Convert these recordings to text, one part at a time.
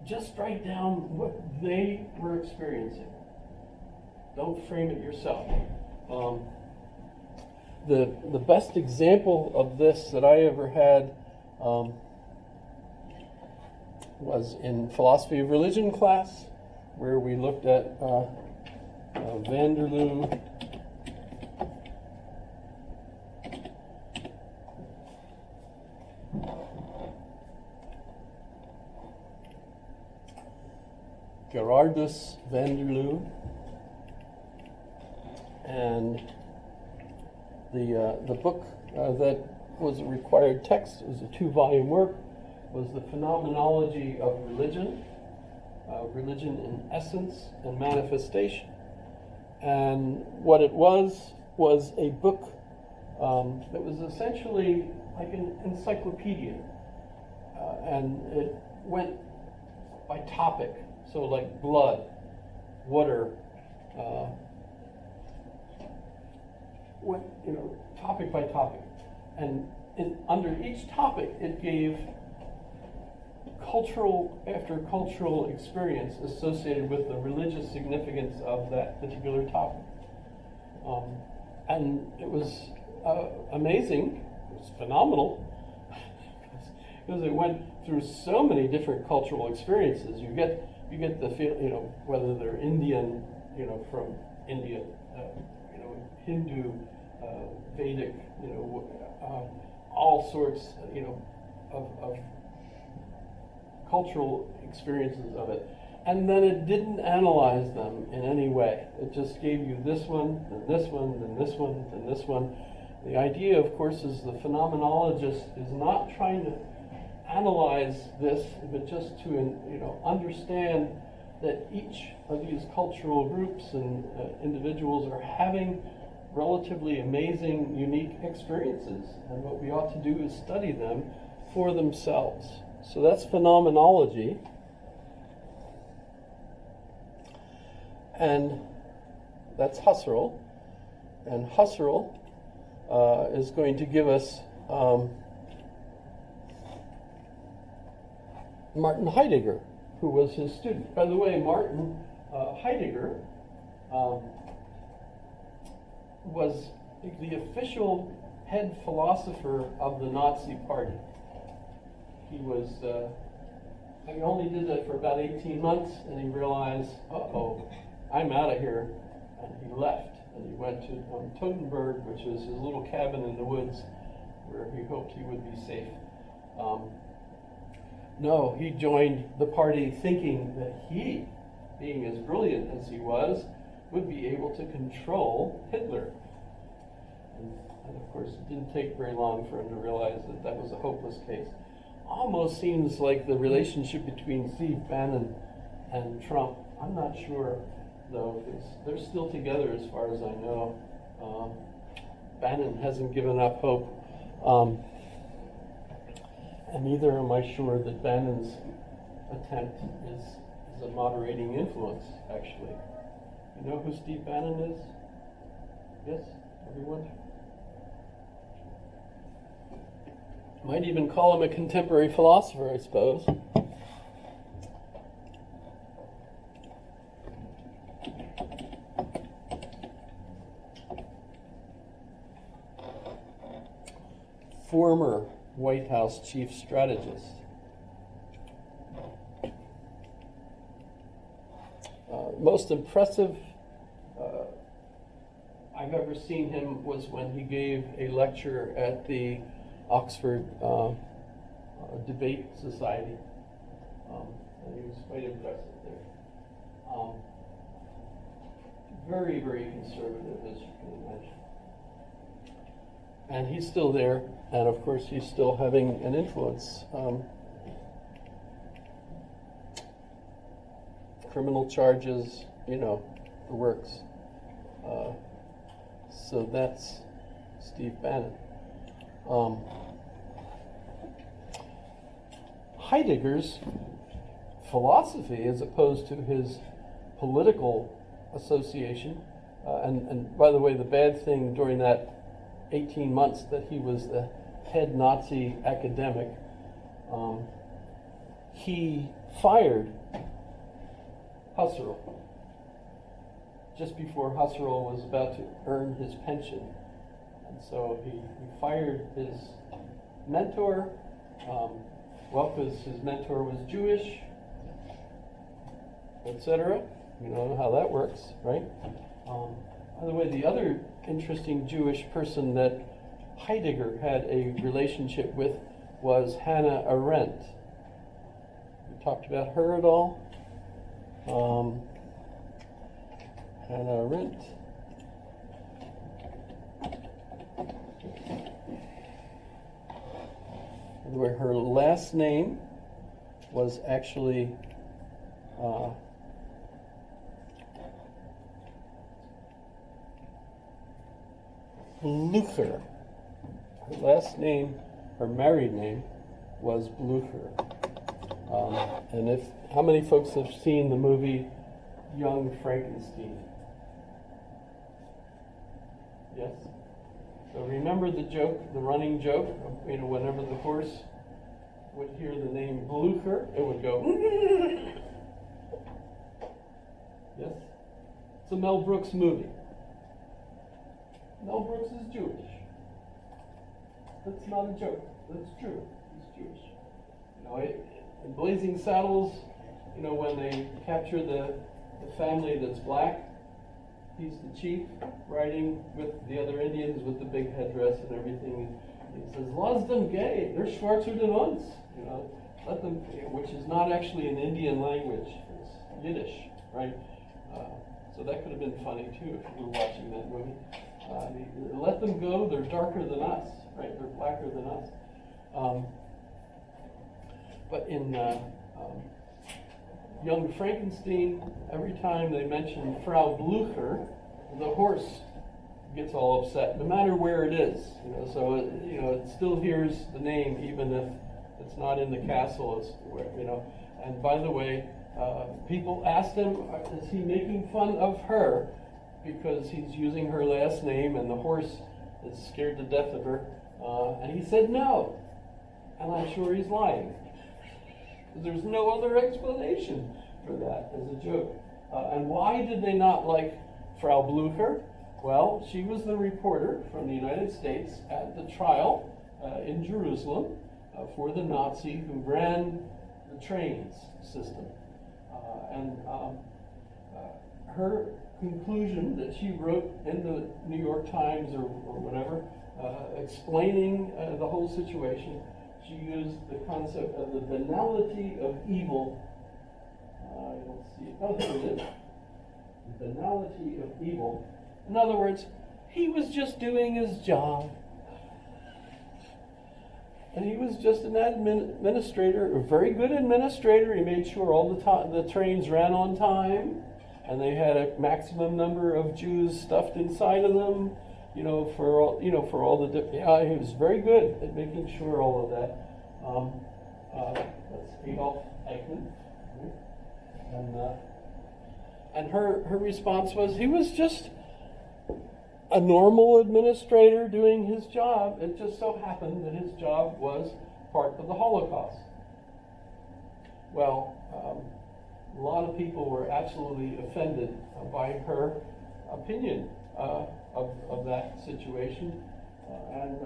just write down what they were experiencing. Don't frame it yourself. The best example of this that I ever had was in philosophy of religion class, where we looked at Vanderloo Gerardus Vanderloo, and the book that was a required text, it was a 2-volume work, was The Phenomenology of Religion, Religion in Essence and Manifestation. And what it was a book that was essentially like an encyclopedia, and it went by topic. So like blood, water, topic by topic. And under each topic, it gave cultural after cultural experience associated with the religious significance of that particular topic. And it was amazing, it was phenomenal, because it went through so many different cultural experiences. You get the feel, whether they're Indian, from India, Hindu, Vedic, all sorts, of cultural experiences of it. And then it didn't analyze them in any way. It just gave you this one, then this one, then this one, then this one. The idea, of course, is the phenomenologist is not trying to analyze this, but just to understand that each of these cultural groups and individuals are having relatively amazing, unique experiences, and what we ought to do is study them for themselves. So that's phenomenology. And that's Husserl. And Husserl is going to give us Martin Heidegger, who was his student. By the way, Martin Heidegger was the official head philosopher of the Nazi Party. He was, he only did that for about 18 months, and he realized, I'm out of here, and he left. And he went to Totenberg, which is his little cabin in the woods, where he hoped he would be safe. No, he joined the party thinking that he, being as brilliant as he was, would be able to control Hitler. And of course, it didn't take very long for him to realize that that was a hopeless case. Almost seems like the relationship between Steve Bannon and Trump. I'm not sure, though, because they're still together as far as I know. Bannon hasn't given up hope. And neither am I sure that Bannon's attempt is a moderating influence, actually. You know who Steve Bannon is? Yes? Everyone? Might even call him a contemporary philosopher, I suppose. Former White House chief strategist. Most impressive I've ever seen him was when he gave a lecture at the Oxford Debate Society. And he was quite impressive there. Very, very conservative, as you can imagine. And he's still there, and of course he's still having an influence. Criminal charges, the works. So that's Steve Bannon. Heidegger's philosophy, as opposed to his political association, and by the way, the bad thing during that 18 months that he was the head Nazi academic, he fired Husserl just before Husserl was about to earn his pension. And so he fired his mentor, well, because his mentor was Jewish, etc. You know how that works, right? By the way, the other interesting Jewish person that Heidegger had a relationship with was Hannah Arendt. We talked about her at all. Hannah Arendt. Where her last name was actually Blücher. Her last name, her married name, was Blücher. And how many folks have seen the movie Young Frankenstein? Yes? So remember the joke, the running joke, whenever the horse would hear the name Blücher, it would go, yes? It's a Mel Brooks movie. Mel Brooks is Jewish. That's not a joke. That's true. He's Jewish. In Blazing Saddles, when they capture the family that's black, he's the chief, riding with the other Indians with the big headdress and everything. He says, "Lass them gay. They're schwarzer than uns." Let them, which is not actually an Indian language. It's Yiddish, right? So that could have been funny too if you were watching that movie. Let them go. They're darker than us, right? They're blacker than us. But in Young Frankenstein, every time they mention Frau Blücher, the horse gets all upset, no matter where it is. So it still hears the name, even if it's not in the castle. And by the way, people asked him, is he making fun of her because he's using her last name and the horse is scared to death of her? And he said no. And I'm sure he's lying. There's no other explanation for that as a joke. And why did they not like Frau Blücher? Well, she was the reporter from the United States at the trial in Jerusalem for the Nazi who ran the trains system. And her conclusion that she wrote in the New York Times or whatever, explaining the whole situation, she used the concept of the banality of evil. I don't see it. Oh, there it is. The banality of evil. In other words, he was just doing his job. And he was just an administrator, a very good administrator. He made sure all the trains ran on time, and they had a maximum number of Jews stuffed inside of them. For all the he was very good at making sure all of that. That's Adolf Eichmann, and her response was, he was just a normal administrator doing his job. It just so happened that his job was part of the Holocaust. Well, a lot of people were absolutely offended by her opinion of that situation, and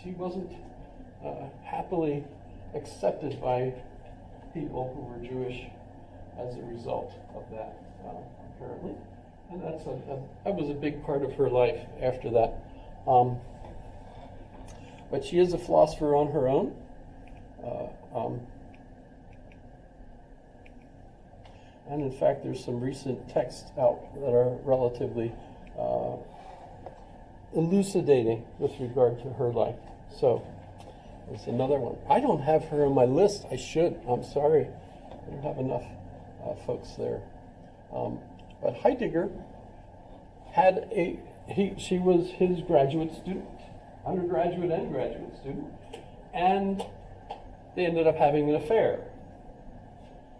she wasn't happily accepted by people who were Jewish as a result of that, apparently. And that was a big part of her life after that. But she is a philosopher on her own. And in fact, there's some recent texts out that are relatively elucidating with regard to her life. So there's another one. I don't have her on my list. I should. I'm sorry. I don't have enough folks there. But Heidegger had she was his graduate student, undergraduate and graduate student, and they ended up having an affair,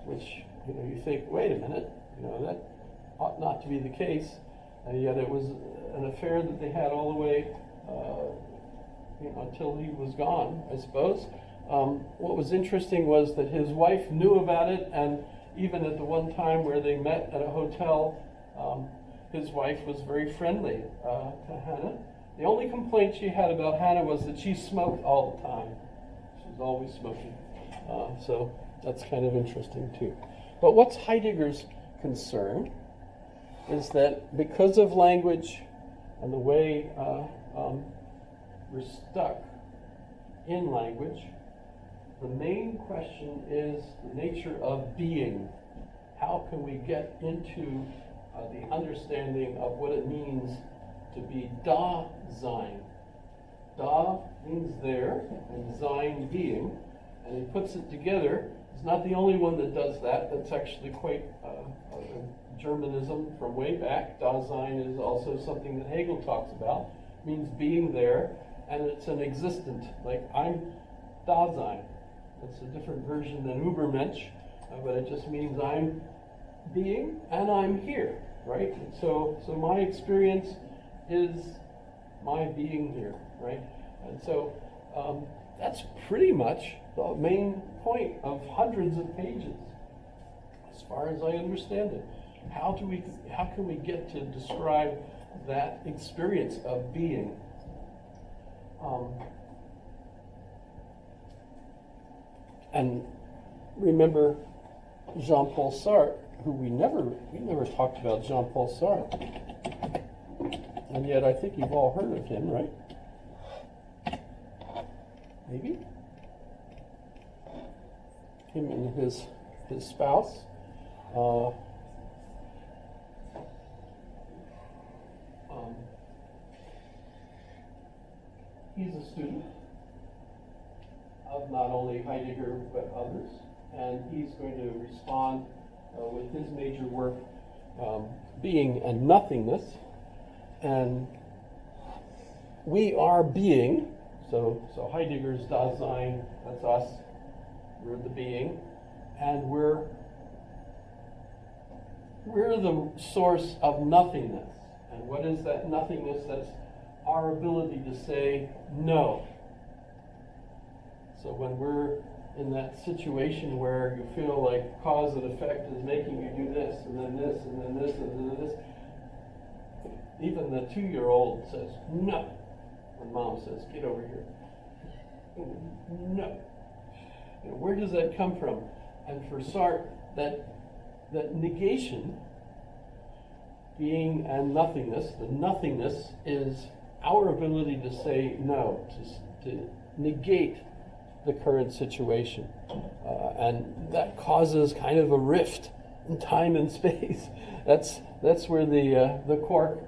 which, you think, wait a minute, that ought not to be the case, and yet it was an affair that they had all the way, until he was gone, I suppose. What was interesting was that his wife knew about it, and even at the one time where they met at a hotel, his wife was very friendly to Hannah. The only complaint she had about Hannah was that she smoked all the time. She was always smoking. So that's kind of interesting too. But what's Heidegger's concern is that because of language and the way we're stuck in language, the main question is the nature of being. How can we get into the understanding of what it means to be Da-Sein? Da means there, and Sein being, and he puts it together. He's not the only one that does that. That's actually quite a Germanism from way back. Da-Sein is also something that Hegel talks about. It means being there, and it's an existent, like I'm Da-Sein. It's a different version than Übermensch, but it just means I'm being and I'm here, right? And so my experience is my being here, right? And so that's pretty much the main point of hundreds of pages, as far as I understand it. How can we get to describe that experience of being? And remember Jean-Paul Sartre, who we never talked about Jean-Paul Sartre. And yet I think you've all heard of him, right? Maybe? Him and his spouse. He's a student of not only Heidegger but others, and he's going to respond with his major work, Being and Nothingness. And we are being, so Heidegger's Dasein, that's us, we're the being, and we're the source of nothingness. And what is that nothingness? That's our ability to say no. So when we're in that situation where you feel like cause and effect is making you do this, and then this, and then this, and then this, even the 2-year-old says no when mom says, get over here. No. You know, where does that come from? And for Sartre, that negation, being and nothingness, the nothingness is our ability to say no, to negate the current situation. And that causes kind of a rift in time and space. That's where the quark,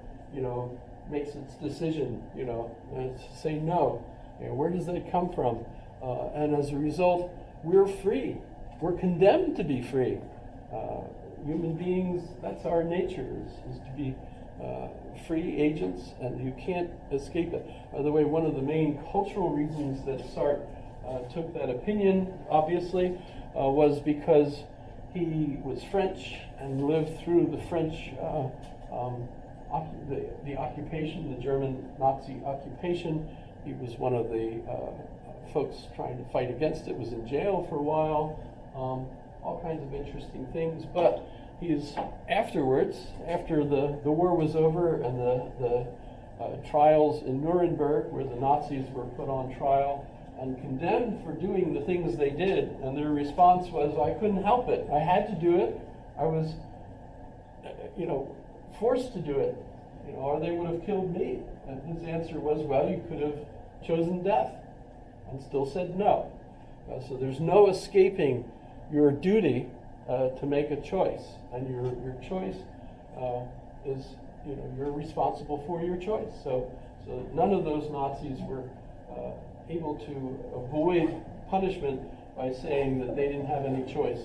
makes its decision, to say no. Where does that come from? And as a result, we're free. We're condemned to be free. Human beings, that's our nature, is to be free agents, and you can't escape it. By the way, one of the main cultural reasons that Sartre took that opinion, obviously, was because he was French and lived through the French the occupation, the German Nazi occupation. He was one of the folks trying to fight against it, was in jail for a while, all kinds of interesting things. But he's afterwards, after the war was over and the trials in Nuremberg, where the Nazis were put on trial and condemned for doing the things they did, and their response was, I couldn't help it. I had to do it. I was, forced to do it, or they would have killed me. And his answer was, well, you could have chosen death and still said no. So there's no escaping your duty to make a choice, and your choice is, you're responsible for your choice. So none of those Nazis were able to avoid punishment by saying that they didn't have any choice,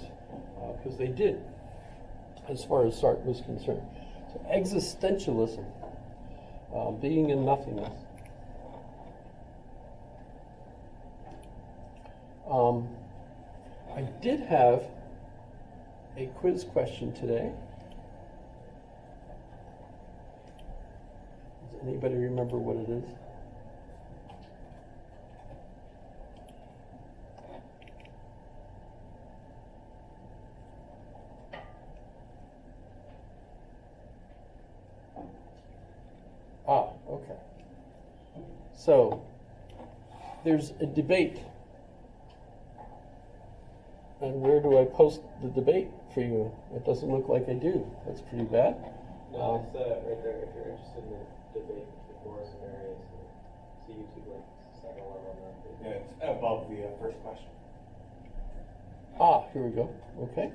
because they did, as far as Sartre was concerned. So existentialism, being in nothingness. I did have a quiz question today. Does anybody remember what it is? So, there's a debate. And where do I post the debate for you? It doesn't look like I do. That's pretty bad. No, it's right there if you're interested in the debate with Morris and Marius. It's a YouTube link. It's the second one on that. Yeah, it's above the first question. Ah, here we go. Okay.